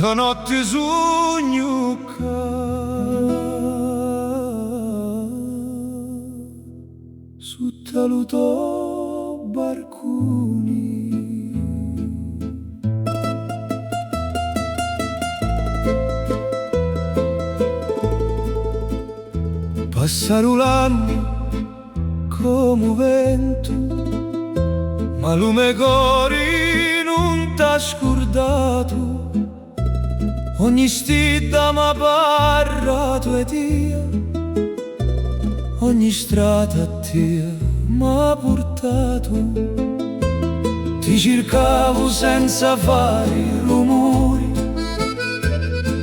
Stanotte sogno su taluto barcuni. Passano l'anni come vento, ma lume cori non t'ha scordato. Ogni stida m'ha parlato e dia, ogni strada a te m'ha portato. Ti cercavo senza fare rumori,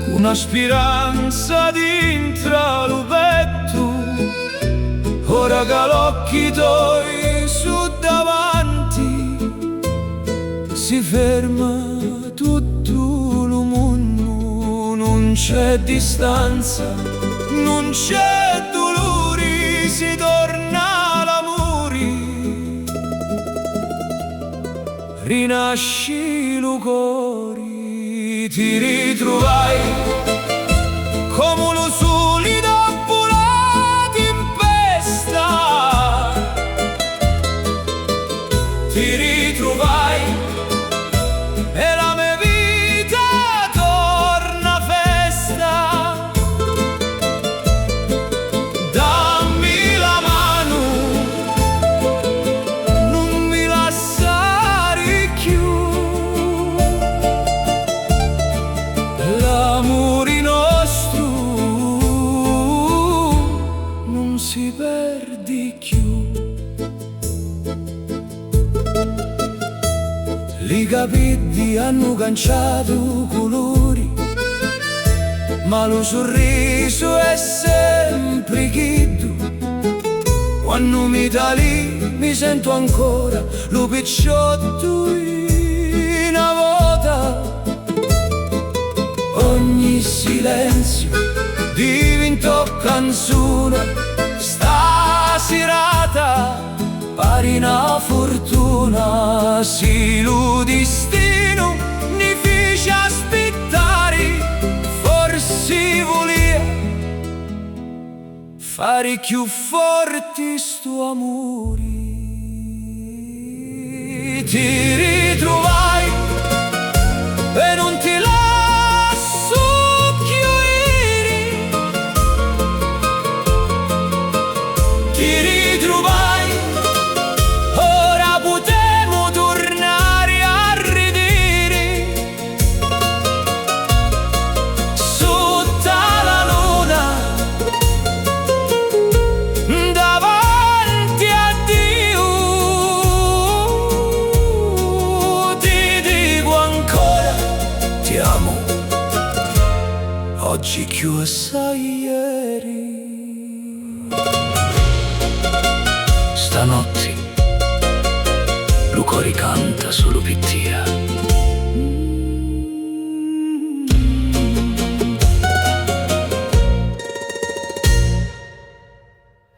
con una speranza dentro lo petto. Ora che l'occhi tuoi su davanti, si ferma tutto lo mondo. Non c'è distanza, non c'è dolore, si torna all'amore. Rinasci lo cuore, ti ritrovai come lo solido volato in pesta. Ti ritrovai e la mia vita torna festa. Dammi la mano, non mi lasciare più. L'amore nostro non si perde più. I capelli hanno cangiato colori, ma lo sorriso è sempre chiddu. Quando mi dà lì mi sento ancora lo picciotto in una volta. Ogni silenzio diventa canzone, sta serata pari una fortuna. Sì, lo destino mi fece aspettare, forse volia fare più forti sto amore. Ti ritrovai e non ti lascio più ieri. Ti ritrovai, ora potremo tornare a ridere sotto la luna, davanti a Dio. Ti dico ancora, ti amo, oggi più assai ieri. Stanotte lo cuore canta solo per te.